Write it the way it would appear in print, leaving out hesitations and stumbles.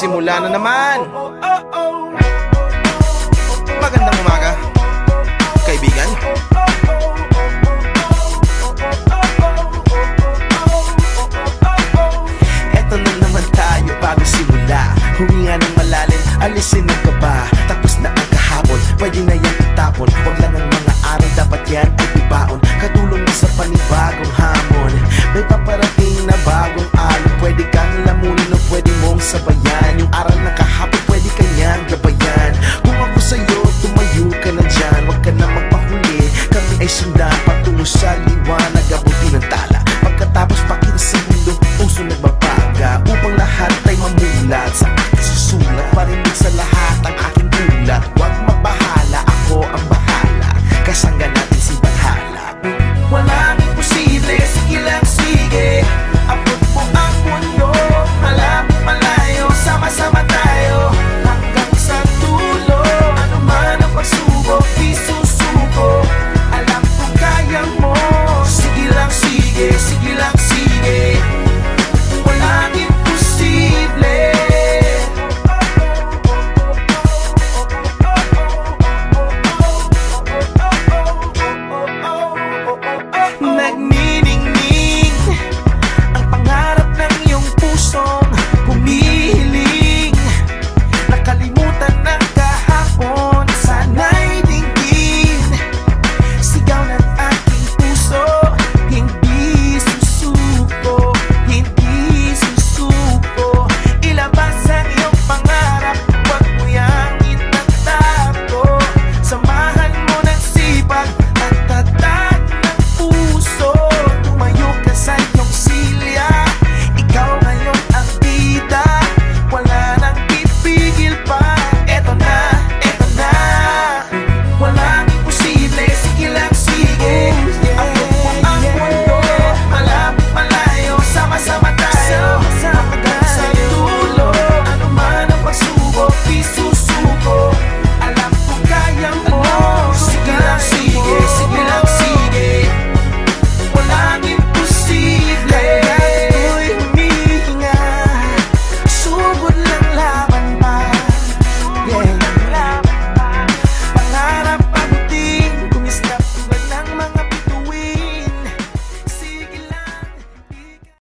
Nagsimula na naman. Magandang umaga, kaibigan. Eto na naman tayo bago simula. Huminga ng malalim, alisin ang kaba. Tapos na ang kahapon, pwede na yan itapon. Huwag lang ang mga araw, dapat yan ay ibaon. Katulong mo sa panibagong hamon. May paparating na bagong alon. Pwede kang lamunin o pwede mong sabayan. Yung aral na kahapon, pwede kanyang gabayan. Kung ako sa'yo, tumayo ka na dyan. Huwag ka na magpahuli, kami ay sundan patungo sa liwanag, abuti ng tala. Pagkatapos pakita sa mundo, puso nagbabaga. Upang lahat ay mamulat sa aking susulat. Parinig sa lahat